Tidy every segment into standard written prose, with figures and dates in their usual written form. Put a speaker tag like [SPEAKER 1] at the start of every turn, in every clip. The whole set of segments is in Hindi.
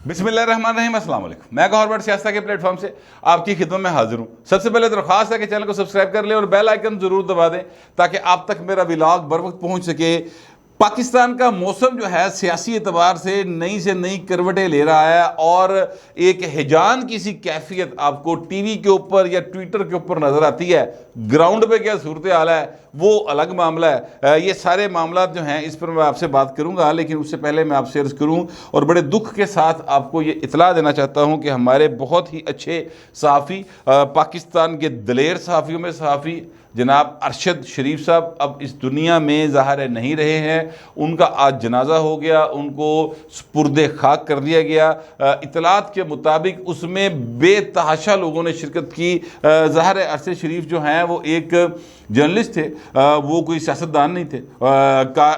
[SPEAKER 1] बिस्मिल्लाहिर्रहमानिर्रहीम, अस्सलाम वालेकुम। मैं गौहर भट्ट सियासत के प्लेटफॉर्म से आपकी खिदमत में हाजिर हूँ। सबसे पहले दरख्वास्त है कि चैनल को सब्सक्राइब कर लें और बेल आइकन जरूर दबा दें ताकि आप तक मेरा व्लॉग बर वक्त पहुँच सके। पाकिस्तान का मौसम जो है सियासी एतबार से नई करवटें ले रहा है और एक हिजान की सी कैफियत आपको टीवी के ऊपर या ट्विटर के ऊपर नज़र आती है। ग्राउंड पे क्या सूरत हाल है वो अलग मामला है। ये सारे मामला जो हैं इस पर मैं आपसे बात करूंगा, लेकिन उससे पहले मैं आपसे अर्ज़ करूं और बड़े दुख के साथ आपको ये इतला देना चाहता हूं कि हमारे बहुत ही अच्छे सहाफ़ी, पाकिस्तान के दलेर सहाफ़ियों में सहाफ़ी जनाब अरशद शरीफ साहब अब इस दुनिया में ज़ाहिर नहीं रहे हैं। उनका आज जनाजा हो गया, उनको सुपुर्द खाक कर दिया गया। इतलात के मुताबिक उसमें बेतहाशा लोगों ने शिरकत की। ज़ाहिर अरशद शरीफ जो हैं वो एक जर्नलिस्ट थे, वो कोई सियासतदान नहीं थे।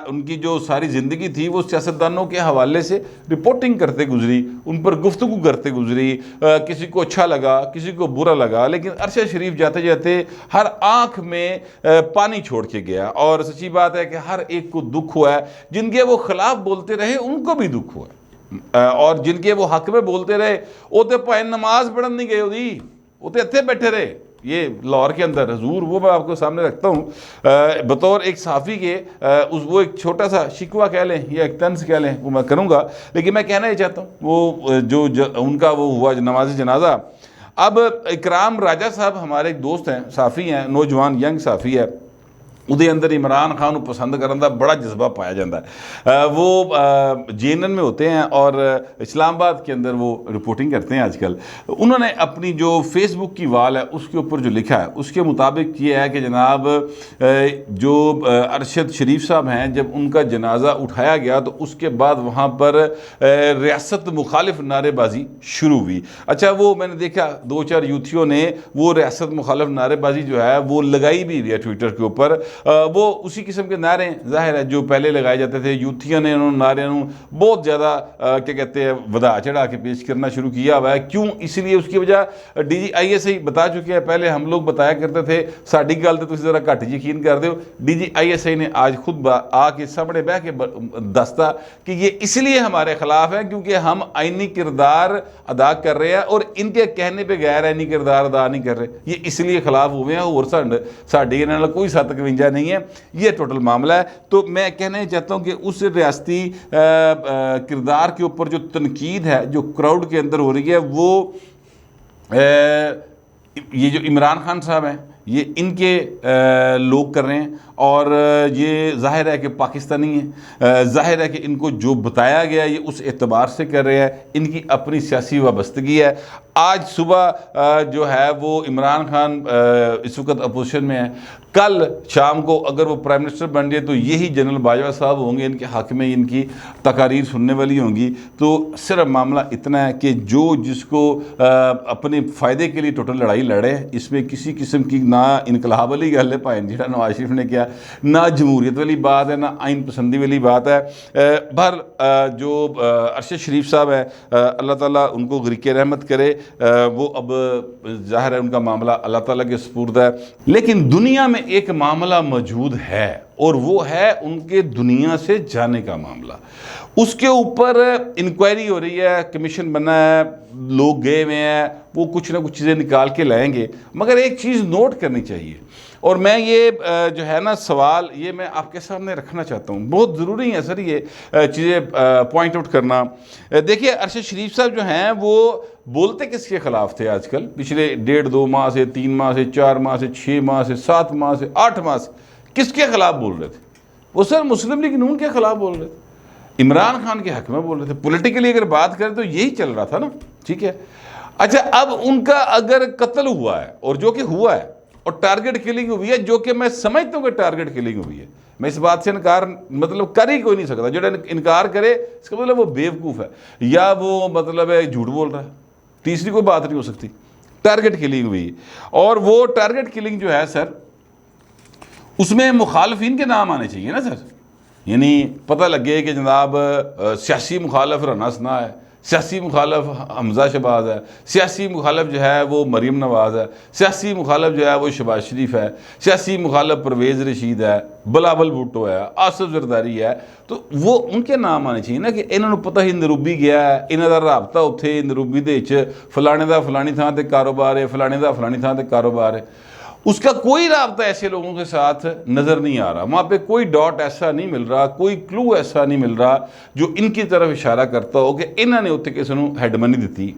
[SPEAKER 1] उनकी जो सारी ज़िंदगी थी वो सियासतदानों के हवाले से रिपोर्टिंग करते गुजरी, उन पर गुफ्तगू करते गुजरी। किसी को अच्छा लगा, किसी को बुरा लगा, लेकिन अरशद शरीफ जाते जाते हर आँख में पानी छोड़ के गया। और सच्ची बात है कि हर एक को दुख हुआ है। जिनके वो खिलाफ बोलते रहे उनको भी दुख हुआ, और जिनके वो हक में बोलते रहे वो तो भाई नमाज पढ़न नहीं गए, वो तो इतने बैठे रहे। ये लाहौर के अंदर हजूर वो मैं आपको सामने रखता हूँ बतौर एक सहाफ़ी के। वो एक छोटा सा शिकवा कह लें या एक तंज कह लें वो मैं करूँगा, लेकिन मैं कहना ही चाहता हूँ वो उनका वो हुआ नमाज जनाजा। अब इकराम राजा साहब हमारे एक दोस्त हैं, सहाफ़ी हैं, नौजवान यंग सहाफ़ी है। ਉਹਦੇ अंदर इमरान खान को पसंद करने का बड़ा जज्बा पाया जाता है। वो JNN में होते हैं और इस्लामाबाद के अंदर वो रिपोर्टिंग करते हैं आजकल। उन्होंने अपनी जो फेसबुक की वाल है उसके ऊपर जो लिखा है उसके मुताबिक ये है कि जनाब जो अरशद शरीफ साहब हैं, जब उनका जनाजा उठाया गया तो उसके बाद वहाँ पर रियासत मुखालिफ नारेबाजी शुरू हुई। अच्छा, वो मैंने देखा 2-4 यूथियों ने वो रियासत मुखालिफ नारेबाजी जो है वो लगाई भी है ट्विटर के ऊपर। वो उसी किस्म के नारे जाहिर है जो पहले लगाए जाते थे। यूथियों ने उन्होंने नारे बहुत ज़्यादा क्या कहते हैं वधा चढ़ा के पेश करना शुरू किया हुआ है। क्यों? इसलिए उसकी वजह DGISI बता चुके हैं। पहले हम लोग बताया करते थे साड़ी गल तो ज़रा घट यकीन कर दो। DGISI ने आज खुद आके सामने बह के दसता कि ये इसलिए हमारे खिलाफ है क्योंकि हम आइनी किरदार अदा कर रहे हैं और इनके कहने पर गैर आइनी किरदार अदा नहीं कर रहे। ये इसलिए खिलाफ हुए हैं और साड़ी कोई 751 नहीं है। ये टोटल मामला है। तो मैं कहना चाहता हूँ कि उस रियासती किरदार के ऊपर जो तनकीद है जो क्राउड के अंदर हो रही है वो ये जो इमरान खान साहब हैं ये इनके लोग कर रहे हैं और ये जाहिर है कि पाकिस्तानी है। जाहिर है कि इनको जो बताया गया ये उस एतबार से कर रहे हैं, इनकी अपनी सियासी वाबस्तगी है। आज सुबह जो है वो इमरान खान इस वक्त अपोजिशन में है। कल शाम को अगर वो प्राइम मिनिस्टर बन गए तो यही जनरल बाजवा साहब होंगे, इनके हक़ में इनकी तकारीर सुनने वाली होंगी। तो सिर्फ मामला इतना है कि जो जिसको अपने फ़ायदे के लिए टोटल लड़ाई लड़े, इसमें किसी किस्म की ना इनकलाब वाली गल है भाई जिहड़ा नवाज शरीफ ने किया, ना जमहूरियत वाली बात है, ना आइन पसंदी वाली बात है। जो अरशद शरीफ साहब है अल्लाह ताला उनको ग़रीक़े रहमत करे। वो अब ज़ाहिर है उनका मामला अल्लाह ताला के सुपुर्द है। लेकिन दुनिया में एक मामला मौजूद है और वो है उनके दुनिया से जाने का मामला। उसके ऊपर इंक्वायरी हो रही है, कमीशन बना है, लोग गए हुए हैं, वो कुछ ना कुछ चीज़ें निकाल के लाएंगे। मगर एक चीज़ नोट करनी चाहिए और मैं ये जो है ना सवाल ये मैं आपके सामने रखना चाहता हूँ, बहुत ज़रूरी है सर ये चीज़ें पॉइंट आउट करना। देखिए अरशद शरीफ साहब जो हैं वो बोलते किसके ख़िलाफ़ थे आजकल पिछले 1.5-2 माह से, 3 माह से, 4 माह से, 6 माह से, 7 माह से, 8 माह से किसके ख़िलाफ़ बोल रहे थे? वो सर मुस्लिम लीग नून के ख़िलाफ़ बोल रहे थे, इमरान खान के हक़ में बोल रहे थे। पॉलिटिकली अगर बात करें तो यही चल रहा था ना, ठीक है। अच्छा, अब उनका अगर कत्ल हुआ है और जो कि हुआ है और टारगेट किलिंग हुई है, जो कि मैं समझता हूँ कि टारगेट किलिंग हुई है, मैं इस बात से इनकार मतलब कर ही कोई नहीं सकता। जो इनकार करे इसका मतलब वो बेवकूफ़ है या वो मतलब है झूठ बोल रहा है, तीसरी कोई बात नहीं हो सकती। टारगेट किलिंग हुई और वो टारगेट किलिंग जो है सर उसमें मुखालफिन के नाम आने चाहिए ना सर। यानी पता लगे कि जनाब सियासी मुखालफ रना सना है सियासी मुखालफ हमजा शहबाज है, सियासी मुखालफ जो है वो मरीम नवाज़ है, सियासी मुखालफ जो है वो शहबाज शरीफ है, सियासी मुखालफ परवेज़ रशीद है, बिलावल भुट्टो है, आसिफ जरदारी है। तो वो उनके नाम आने चाहिए ना कि इन्होंने पता ही नरूबी गया है, इन्हों का राबता उत्थे नरूबी दे फलाने का फलानी थां ते कारोबार है, फलाने का फलानी थां ते कारोबार है। उसका कोई राबता ऐसे लोगों के साथ नज़र नहीं आ रहा, वहाँ पे कोई डॉट ऐसा नहीं मिल रहा, कोई क्लू ऐसा नहीं मिल रहा जो इनकी तरफ इशारा करता हो कि इन्होंने उत्थे किसी को हैडमनी दी।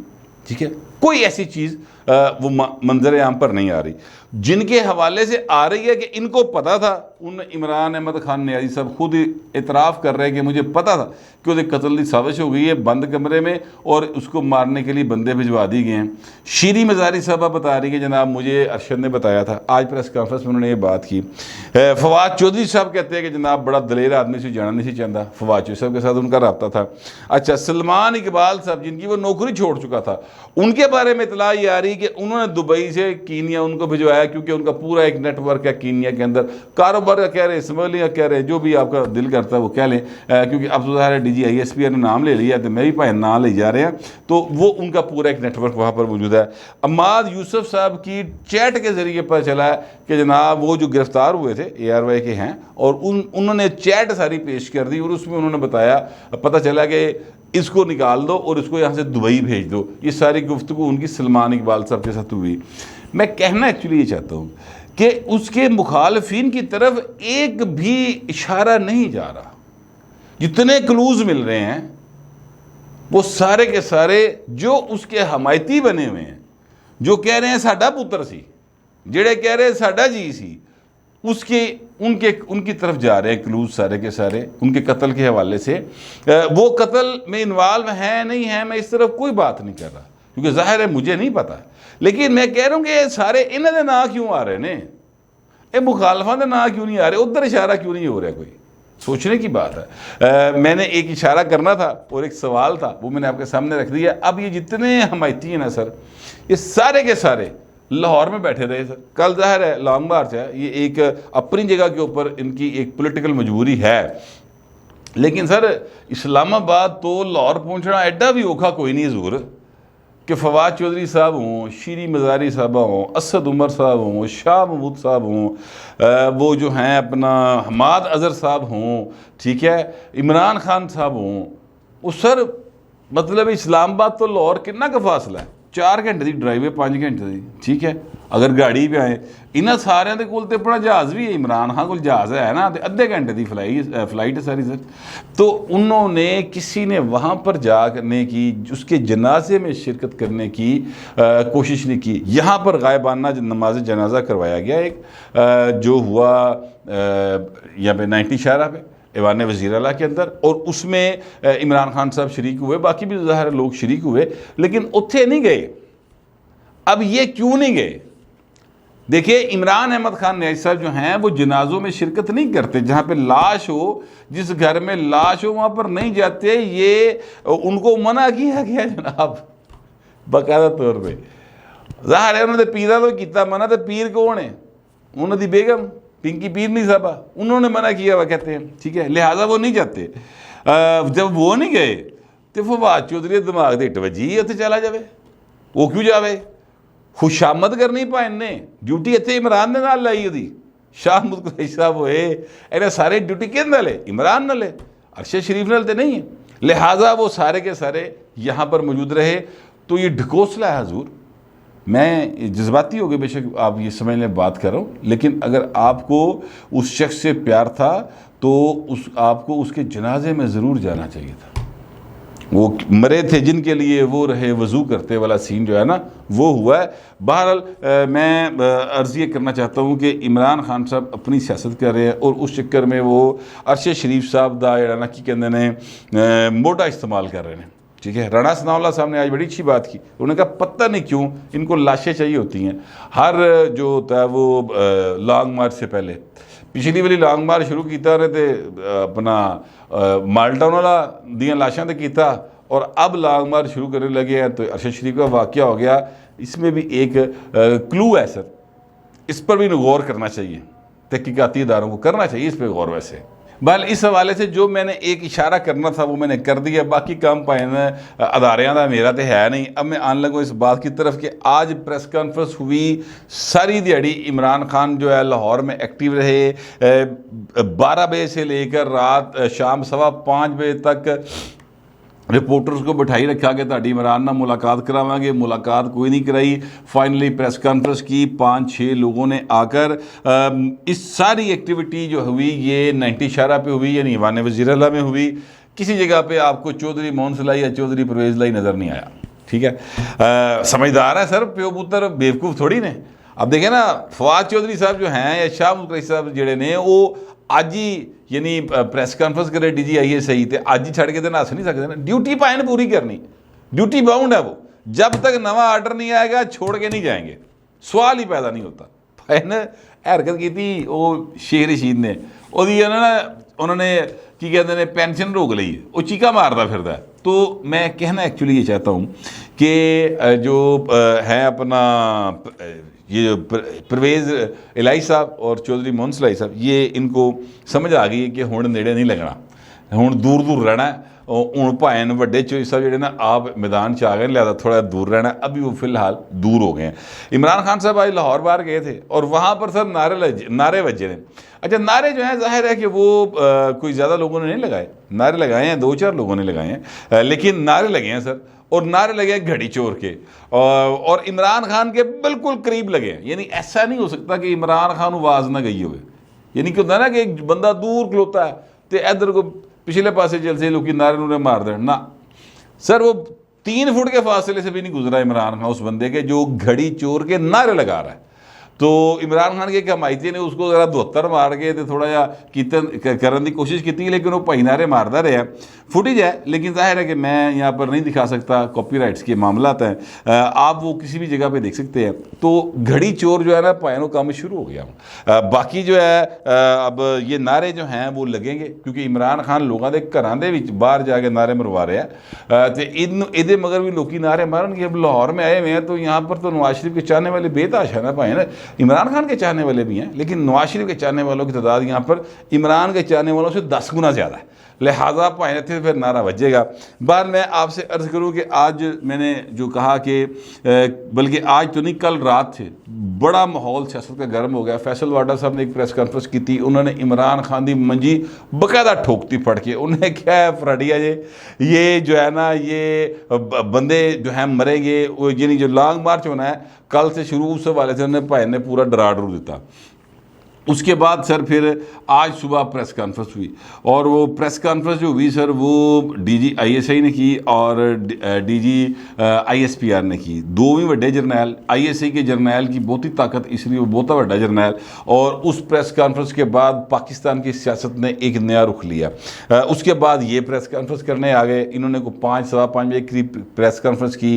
[SPEAKER 1] ठीक है, कोई ऐसी चीज़ वो मंजर आम पर नहीं आ रही। जिनके हवाले से आ रही है कि इनको पता था, उन इमरान अहमद खान नियाज़ी साहब खुद इतराफ़ कर रहे हैं कि मुझे पता था कि उसके कत्ल की साजिश हो गई है बंद कमरे में और उसको मारने के लिए बंदे भिजवा दिए गए हैं। शीरी मज़ारी साहबा बता रही है जनाब मुझे अरशद ने बताया था, आज प्रेस कॉन्फ्रेंस में उन्होंने ये बात की। फवाद चौधरी साहब कहते हैं कि जनाब बड़ा दलेर आदमी से जाना नहीं चाहता, फवाद चौधरी साहब के साथ उनका रब्ता था। अच्छा, सलमान इकबाल साहब जिनकी वो नौकरी छोड़ चुका था, उनके बारे में इतला ये आ रही कि उन्होंने दुबई से कीनिया उनको भिजवाया क्योंकि उनका पूरा एक नेटवर्क है कीनिया के अंदर। कारोबार का कह रहे, स्मगलिंग का कह रहे, जो भी आपका दिल करता है वो कह लें, क्योंकि अब तो ज़ाहिर है DGISP ने नाम ले लिया तो मैं भी भाई नाम ले जा रहे हैं, तो वो उनका पूरा एक नेटवर्क वहाँ पर मौजूद है। अम्माद यूसुफ साहब की चैट के ज़रिए पता चला है कि जनाब वो जो गिरफ्तार हुए थे ARY के हैं और उन्होंने चैट सारी पेश कर दी और उसमें उन्होंने बताया, पता चला कि इसको निकाल दो और इसको यहाँ से दुबई भेज दो। ये सारी गुफ्तगू उनकी सलमान इकबाल साहब के साथ हुई। मैं कहना एक्चुअली ये चाहता हूँ कि उसके मुखालफिन की तरफ एक भी इशारा नहीं जा रहा। जितने क्लूज़ मिल रहे हैं वो सारे के सारे जो उसके हमायती बने हुए हैं, जो कह रहे हैं साडा पुत्र सी, जेड़े कह रहे हैं साडा जी सी, उसके उनकी तरफ जा रहे हैं क्लूज सारे के सारे उनके कत्ल के हवाले से। वो कत्ल में इन्वॉल्व हैं नहीं हैं, मैं इस तरफ कोई बात नहीं कर रहा क्योंकि जाहिर है मुझे नहीं पता, लेकिन मैं कह रहा हूँ कि सारे इन्हों के ना क्यों आ रहे ने, ये मुखालफा के ना क्यों नहीं आ रहे, उधर इशारा क्यों नहीं हो रहा, कोई सोचने की बात है। मैंने एक इशारा करना था और एक सवाल था, वो मैंने आपके सामने रख दिया। अब ये जितने हमायती हैं ना सर, ये सारे के सारे लाहौर में बैठे रहे सर। कल ज़ाहिर है लॉन्ग मार्च है, ये एक अपनी जगह के ऊपर इनकी एक पॉलिटिकल मजबूरी है, लेकिन सर इस्लामाबाद तो लाहौर पहुंचना एडा भी औखा कोई नहीं हजूर कि फवाद चौधरी साहब हों, शीरी मज़ारी साहबा हों, असद उमर साहब हों, शाह महमूद साहब हों, वो जो हैं अपना हमाद अज़हर साहब हों, ठीक है, इमरान खान साहब हों, वो सर मतलब इस्लामाबाद तो लाहौर कितना का फासला है, 4 घंटे की ड्राइव है, 5 घंटे की, ठीक है। अगर गाड़ी भी आए इन्होंने सारे के कोल तो अपना जहाज़ भी है, इमरान खान को जहाज़ है ना, तो अद्धे घंटे की फ्लाइट है सारी सर। तो उन्होंने किसी ने वहाँ पर जाने की, उसके जनाजे में शिरकत करने की कोशिश नहीं की। यहाँ पर गायबाना नमाज जनाजा करवाया गया एक जो हुआ यहाँ पे 90 शाहरा पे ऐवान वज़ीर आला के अंदर, और उसमें इमरान खान साहब शरीक हुए, बाकी भी ज़ाहिर लोग शरीक हुए, लेकिन उत्थे नहीं गए। अब ये क्यों नहीं गए? देखिए, इमरान अहमद खान नियाज़ी साहब जो हैं वो जनाजों में शिरकत नहीं करते, जहाँ पे लाश हो, जिस घर में लाश हो वहाँ पर नहीं जाते। ये उनको मना किया गया जनाब बाकायदा तौर पे। ज़ाहिर है उन्होंने पीरा तो किया मना, तो पीर कौन है? उन्होंने बेगम पिंकी पीर नहीं साहबा, उन्होंने मना किया हुआ कहते हैं, ठीक है, लिहाजा वो नहीं जाते। जब वो नहीं गए तो फवाद चौधरी दिमाग दे वजी उत्थे चला जाए, वो क्यों जाए? खुशामद करनी पाए ने ड्यूटी इतने इमरान के नाल लाई, वो शाह महमूद कुरैशी साहब होए, इन्हें सारे ड्यूटी किहदे नाल है? इमरान नाल है, अरशद शरीफ नाल तो नहीं है। लिहाजा वो सारे के सारे यहाँ पर मौजूद रहे। तो ये ढकोसला है हजूर। मैं जज्बाती हो गए, बेशक आप ये समझ लें बात कर रहा हूँ, लेकिन अगर आपको उस शख्स से प्यार था तो आपको उसके जनाजे में ज़रूर जाना चाहिए था। वो मरे थे जिनके लिए वो रहे वज़ू करते वाला सीन जो है ना, वो हुआ है। बहरहाल मैं अर्ज़ ये करना चाहता हूँ कि इमरान खान साहब अपनी सियासत कर रहे हैं और उस चक्कर में वो अरशद शरीफ साहब का जड़ा ना की कहते ने मोटा इस्तेमाल कर रहे हैं, ठीक है। राणा सनाउल्लाह साहब ने आज बड़ी अच्छी बात की, उन्होंने कहा पता नहीं क्यों इनको लाशें चाहिए होती हैं हर जो होता है वो लॉन्ग मार्च से पहले। पिछली वाली लॉन्ग मार्च शुरू किया उन्हें तो अपना माल्टाउन वाला दियाँ लाशां तो किया, और अब लॉन्ग मार्च शुरू करने लगे हैं तो अरशद शरीफ का वाक़या हो गया। इसमें भी एक क्लू है सर, इस पर भी गौर करना चाहिए, तहकीकाती इदारों को करना चाहिए इस पर गौर। वैसे बल इस हवाले से जो मैंने एक इशारा करना था वो मैंने कर दिया, बाकी काम पाइन अदारियां का मेरा तो है नहीं। अब मैं आने लगूँ इस बात की तरफ कि आज प्रेस कॉन्फ्रेंस हुई, सारी दिहाड़ी इमरान खान जो है लाहौर में एक्टिव रहे, 12 बजे से लेकर रात शाम 5:15 बजे तक रिपोर्टर्स को बिठाई रखा कि ताड़ी इमरान ना मुलाकात करावांगे, मुलाकात कोई नहीं कराई। फाइनली प्रेस कॉन्फ्रेंस की 5-6 लोगों ने आकर इस सारी एक्टिविटी जो हुई ये 90 शारा पे हुई, यानी ईवान वज़ीर-ए-आला में हुई। किसी जगह पे आपको चौधरी मोहन सलाई या चौधरी परवेज़ लाई नज़र नहीं आया। ठीक है, समझदार है सर, प्यो पुत्र बेवकूफ़ थोड़ी ने। अब देखें ना, फवाद चौधरी साहब जो हैं या शाह मुल्क रईस साहब जेड़े ने वो अज ही यानी प्रेस कॉन्फ्रेंस करे DGISI तो अज ही छड़ के तो हस नहीं सकते ना, ड्यूटी पाए ने पूरी करनी, ड्यूटी बाउंड है वो। जब तक नवा आर्डर नहीं आएगा छोड़ के नहीं जाएंगे, सवाल ही पैदा नहीं होता। भाई ने हरकत की थी वो शेर रशीद ने, उन्होंने की कहते हैं पेंशन रोक ली, वो चीका मारता फिरता है। तो मैं कहना एक्चुअली ये चाहता हूँ कि जो है अपना ये परवेज़ इलाही साहब और चौधरी मोहन सलाई साहब, ये इनको समझ आ गई है कि हुण नेड़े नहीं लगना, हुण दूर दूर रहना है। हूँ भाएं वड्डे चोई साहब जोड़े ना आप मैदान च आ गए, लिहाजा थोड़ा दूर रहना। अभी वो फिलहाल दूर हो गए हैं। इमरान खान साहब आज लाहौर बाहर गए थे और वहाँ पर सर नारे बजे ने। अच्छा, नारे जो हैं जाहिर है कि वो कोई ज़्यादा लोगों ने नहीं लगाए, नारे लगाए हैं 2-4 लोगों ने लगाए हैं, लेकिन नारे लगे हैं सर, और नारे लगे हैं घड़ी चोर के, और इमरान खान के बिल्कुल करीब लगे हैं। यानी ऐसा नहीं हो सकता कि इमरान खान आवाज़ ना गई हो, यानी कि होता है ना कि एक बंदा दूर खलोता है तो इधर को पिछले पासे जलसे लोग नारे नूरे मार दें ना। सर वो 3 फुट के फासले से भी नहीं गुजरा इमरान खान उस बंदे के जो घड़ी चोर के नारे लगा रहा है। तो इमरान खान के हमायती ने उसको जरा 72 मार के तो थोड़ा जहा करने की कोशिश की, लेकिन वो भाई नारे मारता रहा। फुटेज है, लेकिन जाहिर है कि मैं यहाँ पर नहीं दिखा सकता, कॉपीराइट्स के मामला हैं, आप वो किसी भी जगह पे देख सकते हैं। तो घड़ी चोर जो है ना पायनों काम शुरू हो गया। बाकी जो है अब ये नारे जो हैं वो लगेंगे, क्योंकि इमरान खान लोगों के घरों के बाहर जाके नारे मरवा रहे हैं। तो इधे मगर भी लोग नारे मारन। अब लाहौर में आए हुए हैं तो यहाँ पर तो नवाज शरीफ के चाहने वाले बेताश है ना भाई ना, इमरान खान के चाहने वाले भी हैं, लेकिन नवाज शरीफ के चाहने वालों की तादाद यहाँ पर इमरान के चाहने वालों से 10 गुना ज़्यादा है, लिहाजा पाए थे फिर नारा बजेगा। बार मैं आपसे अर्ज़ करूँ कि आज मैंने जो कहा कि बल्कि आज तो नहीं कल रात से बड़ा माहौल सियासत का गर्म हो गया। फैसल वाडा साहब ने एक प्रेस कॉन्फ्रेंस की थी, उन्होंने इमरान खान की मंजी बकायदा ठोकती फट के। उन्हें क्या है फराडिया ये जो है ना ये बंदे जो हैं मरेंगे, यानी जो लॉन्ग मार्च होना है कल से शुरू, उस हवाले से उन्हें भाई ने पूरा डरा डरू दिता। उसके बाद सर फिर आज सुबह प्रेस कॉन्फ्रेंस हुई, और वो प्रेस कॉन्फ्रेंस जो हुई सर वो DGISI ने की और DGISPR ने की। दो भी बड़े जरनैल, ISI के जरनैल की बहुत ही ताकत, इसलिए वो बहुत बड़ा जरनैल। और उस प्रेस कॉन्फ्रेंस के बाद पाकिस्तान की सियासत ने एक नया रुख लिया। उसके बाद ये प्रेस कॉन्फ्रेंस करने आ गए, इन्होंने को 5-5:15 बजे की प्रेस कॉन्फ्रेंस की।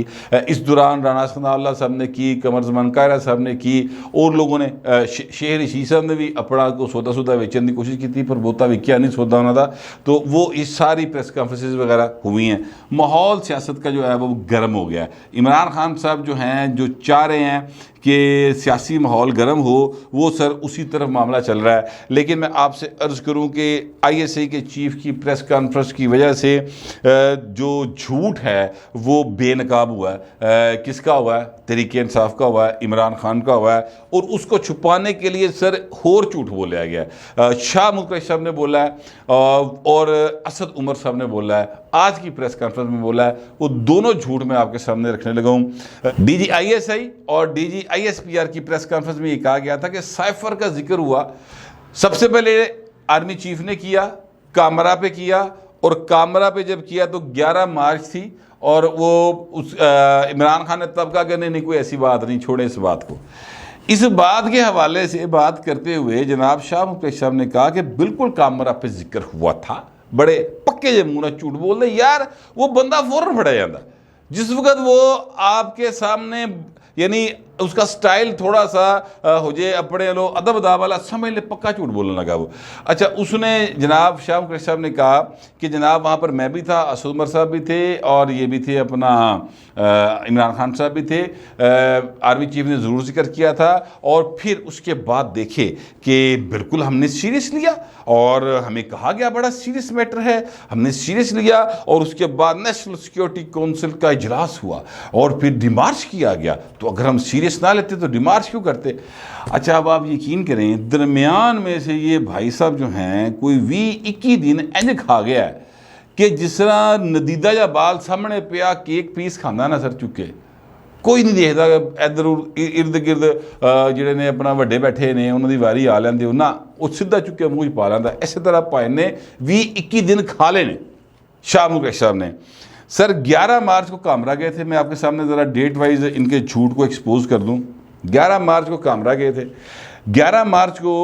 [SPEAKER 1] इस दौरान राना सनाउल्लाह साहब ने की, कमर ज़मान कायरा साहब ने की, और लोगों ने शेर रशीद साहब ने भी अपना को सौदा बेचने की कोशिश की थी, पर बहुता विकिया नहीं सौदा उन्होंने। तो वो इस सारी प्रेस कॉन्फ्रेंसेस वगैरह हुई हैं। माहौल सियासत का जो है वो गर्म हो गया। इमरान खान साहब जो हैं जो चाह रहे हैं कि सियासी माहौल गर्म हो, वो सर उसी तरफ मामला चल रहा है। लेकिन मैं आपसे अर्ज़ करूं कि ISI के चीफ की प्रेस कॉन्फ्रेंस की वजह से जो झूठ है वो बेनकाब हुआ है। किसका हुआ है? तहरीक इंसाफ का हुआ है, इमरान खान का हुआ है, और उसको छुपाने के लिए सर और झूठ बोला गया। शाह मुल्क रईस साहब ने बोला है और असद उमर साहब ने बोला है, आज की प्रेस कॉन्फ्रेंस में बोला है। वो दोनों झूठ मैं आपके सामने रखने लगा हूँ। DGISI और DGISPR की प्रेस कॉन्फ्रेंस में ये कहा गया था कि साइफर का जिक्र हुआ। सबसे पहले आर्मी चीफ ने किया, कामरा पे किया, और कामरा पे जब किया तो 11 मार्च थी, और वो उस इमरान खान ने तब कहा कि नहीं कोई ऐसी बात नहीं, छोड़े इस बात को। इस बात के हवाले से बात करते हुए जनाब शाह मुल्क साहब ने कहा कि बिल्कुल कामरा पे जिक्र हुआ था। बड़े पक्के जे मुंह झूठ बोल रहे यार, वो बंदा फौरन फड़ा जाता जिस वक्त वो आपके सामने यानी उसका स्टाइल थोड़ा सा हो जाए अपने लो अदब अदा वाला, समझ ले पक्का झूठ बोलने लगा वो। अच्छा, उसने जनाब शाह मुकर्रम साहब ने कहा कि जनाब वहाँ पर मैं भी था, असद उमर साहब भी थे और ये भी थे अपना इमरान खान साहब भी थे, आर्मी चीफ ने ज़रूर जिक्र किया था। और फिर उसके बाद देखे कि बिल्कुल हमने सीरियस लिया और हमें कहा गया बड़ा सीरियस मैटर है, हमने सीरियस लिया। और उसके बाद नेशनल सिक्योरिटी काउंसिल का इजलास हुआ और फिर डिमार्च किया गया। तो अगर हम सीरियस ना लेते तो डिमार्च क्यों करते? अच्छा, अब आप यकीन करें दरमियान में से ये भाई साहब जो हैं कोई 20-21 दिन इंज खा गया है कि जिस तरह नदीदा या बाल सामने पिया केक पीस खाना ना सर चुके, कोई नहीं देखता इधर इर्द गिर्द ਜਿਹੜੇ ਨੇ अपना ਵੱਡੇ बैठे ने उन्होंने वारी आ लेंदे हो ना, वो सीधा चुके मुँह पा लेंदा। इस तरह भाई ने 20-21 दिन खा लेने शाह मुकर्रम साहब ने। सर 11 मार्च को कामरा गए थे, मैं आपके सामने ज़रा डेट वाइज इनके झूठ को एक्सपोज कर दूं। 11 मार्च को कामरा गए थे। 11 मार्च को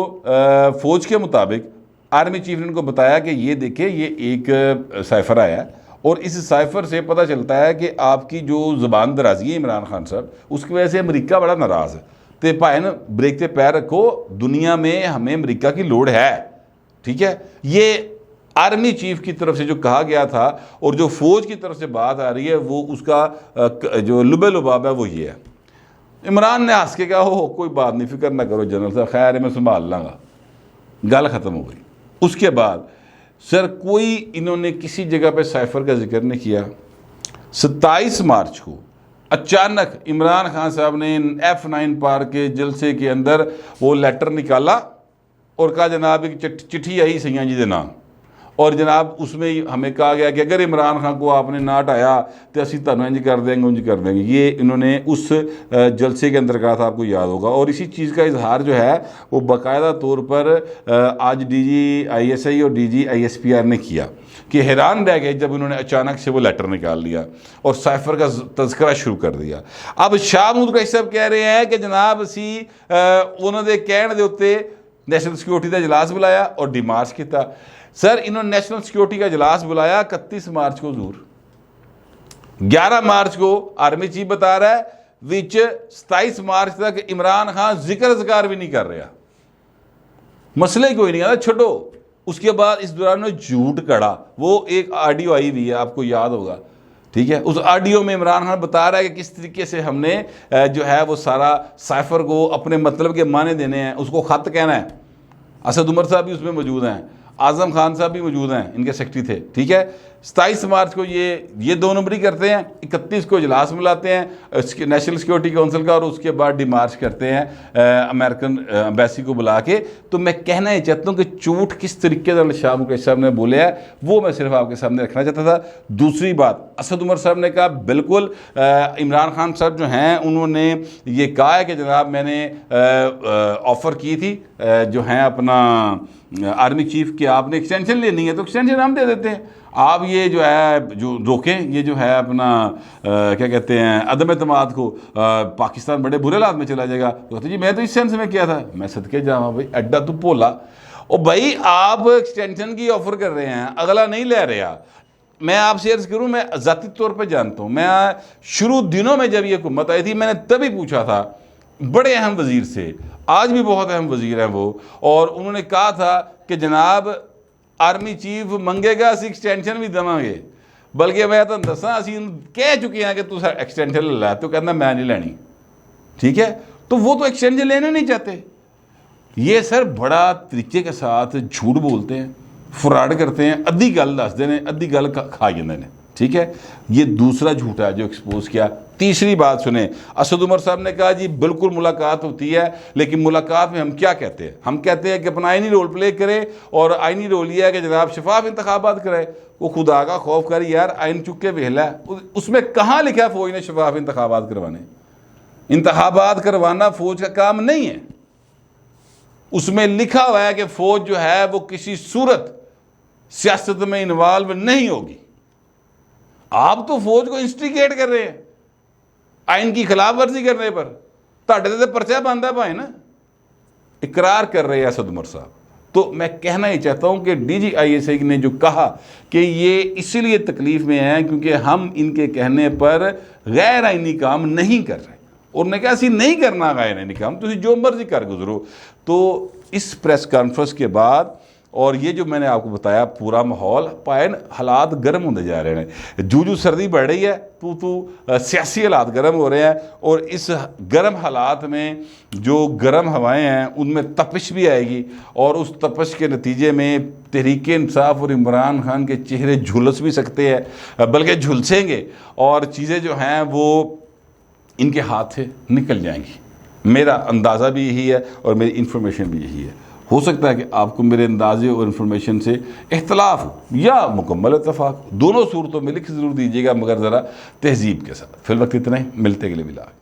[SPEAKER 1] फ़ौज के मुताबिक आर्मी चीफ ने उनको बताया कि ये देखे ये एक साइफर आया है और इस साइफर से पता चलता है कि आपकी जो ज़बान दराजी है इमरान खान साहब, उसकी वजह से अमेरिका बड़ा नाराज़ है। तो भाई न ब्रेक पे पैर रखो, दुनिया में हमें अमेरिका की लोड़ है। ठीक है, ये आर्मी चीफ की तरफ से जो कहा गया था और जो फ़ौज की तरफ से बात आ रही है वो उसका जो लुबे लुबाब है वो ये है। इमरान ने हंस के कहा हो कोई बात नहीं, फिक्र ना करो जनरल साहब, खैर है मैं संभाल लाँगा, गल ख़त्म हो गई। उसके बाद सर कोई इन्होंने किसी जगह पे साइफर का जिक्र नहीं किया। 27 मार्च को अचानक इमरान खान साहब ने F9 पार्क के जलसे के अंदर वो लेटर निकाला और कहा जनाब एक चिट्ठी आई सैयां जी के नाम, और जनाब उसमें हमें कहा गया कि अगर इमरान खान को आपने ना हटाया तो असी तुहानू इंज कर देंगे उंज कर देंगे। ये इन्होंने उस जलसे के अंदर कहा था, आपको याद होगा। और इसी चीज़ का इजहार जो है वो बाकायदा तौर पर आज DG ISI और DG ISPR ने किया कि हैरान रह गए जब उन्होंने अचानक से वो लेटर निकाल लिया और साइफर का तज़किरा शुरू कर दिया। अब शाह मुकर्रम साहब कह रहे हैं कि जनाब असी उन्होंने कहने के उत्ते नैशनल सिक्योरिटी का इजलास बुलाया और डिमार्च किया। सर इन्होंने नेशनल सिक्योरिटी का इजलास बुलाया 31 मार्च को जरूर, 11 मार्च को आर्मी चीफ बता रहा है, विच 27 मार्च तक इमरान खान जिक्र ज़कार भी नहीं कर रहा, मसले ही कोई नहीं आता, छोड़ो। उसके बाद इस दौरान झूठ कड़ा, वो एक ऑडियो आई हुई है आपको याद होगा, ठीक है। उस ऑडियो में इमरान खान बता रहा है कि किस तरीके से हमने जो है वो सारा साइफर को अपने मतलब के माने देने हैं, उसको ख़त कहना है। असद उमर साहब भी उसमें मौजूद हैं, आज़म खान साहब भी मौजूद हैं, इनके सेक्रेटरी थे, ठीक है। 27 मार्च को ये 2 नंबरी करते हैं, 31 को इजलास बुलाते हैं नेशनल सिक्योरिटी काउंसिल का और उसके बाद डिमार्च करते हैं अमेरिकन एम्बेसी को बुला के। तो मैं कहना ही चाहता हूँ कि झूठ किस तरीके से शाह मुकर्रम साहब ने बोले है वो मैं सिर्फ आपके सामने रखना चाहता था। दूसरी बात, असद उमर साहब ने कहा बिल्कुल इमरान खान साहब जो हैं उन्होंने ये कहा है कि जनाब मैंने ऑफ़र की थी जो हैं अपना आर्मी चीफ कि आपने एक्सटेंशन लेनी है तो एक्सटेंशन हम दे देते हैं, आप ये जो है जो रोकें, ये जो है अपना क्या कहते हैं अदम एतमाद को, पाकिस्तान बड़े बुरे हालात में चला जाएगा। तो कहते जी मैं तो इस सेंस में किया था, मैं सदके जावा भाई एड्डा तू भोला। और भाई आप एक्सटेंशन की ऑफ़र कर रहे हैं, अगला नहीं ले रहा। मैं आपसे अर्ज़ करूँ, मैं ज़ाती तौर पर जानता हूँ, मैं शुरू दिनों में जब ये हुकूमत आई थी मैंने तभी पूछा था बड़े अहम वज़ीर से, आज भी बहुत अहम वज़ीर हैं वो, और उन्होंने कहा था कि जनाब आर्मी चीफ मंगेगा असी एक्सटेंशन भी देवांगे, बल्कि मैं तुहानू दसां असी कह चुके हैं कि तू एक्सटेंशन ले ला, तो कहना मैं नहीं लेनी, ठीक है। तो वो तो एक्सटेंशन लेना नहीं चाहते। ये सर बड़ा तरीके के साथ झूठ बोलते हैं, फ्रॉड करते हैं, अद्धी गल दसते हैं, अद्धी गल खा जाते हैं, ठीक है। ये दूसरा झूठा है जो एक्सपोज किया। तीसरी बात सुने, असद उमर साहब ने कहा जी बिल्कुल मुलाकात होती है, लेकिन मुलाकात में हम क्या कहते हैं, हम कहते हैं कि अपना आइनी रोल प्ले करे, और आइनी रोल यह है कि जनाब शफाफ इंतखाबात कराए। वो खुदा का खौफ कर यार, आइन चुक के वेला है, उसमें कहाँ लिखा है फौज ने शफाफ इंतखाबात करवाने? इंतखाबात करवाना फौज का काम नहीं है। उसमें लिखा हुआ है कि फौज जो है वो किसी सूरत सियासत में इन्वॉल्व नहीं होगी। आप तो फौज को इंस्टिगेट कर रहे हैं आइन की खिलाफ वर्जी करने पर, ताड़े तो परचा बनता है भाई ना, इकरार कर रहे हैं असद उमर साहब। तो मैं कहना ही चाहता हूं कि DG ISI ने जो कहा कि ये इसीलिए तकलीफ में है क्योंकि हम इनके कहने पर गैर आइनी काम नहीं कर रहे, उन्होंने कहा असी नहीं करना गए ने निकाम, तुम जो मर्जी कर गुजरो। तो इस प्रेस कॉन्फ्रेंस के बाद और ये जो मैंने आपको बताया पूरा माहौल पायन हालात गर्म होते जा रहे हैं, जू सर्दी बढ़ रही है तो सियासी हालात गर्म हो रहे हैं, और इस गर्म हालात में जो गर्म हवाएं हैं उनमें तपिश भी आएगी, और उस तपिश के नतीजे में तहरीक इंसाफ और इमरान खान के चेहरे झुलस भी सकते हैं, बल्कि झुलसेंगे, और चीज़ें जो हैं वो इनके हाथ से निकल जाएंगी। मेरा अंदाज़ा भी यही है और मेरी इन्फॉर्मेशन भी यही है। हो सकता है कि आपको मेरे अंदाजे और इन्फॉर्मेशन से इख्तलाफ हो या मुकम्मल इत्तफाक, दोनों सूरतों में लिख ज़रूर दीजिएगा, मगर ज़रा तहजीब के साथ। फिर वक्त इतना ही, मिलते अगले व्लॉग।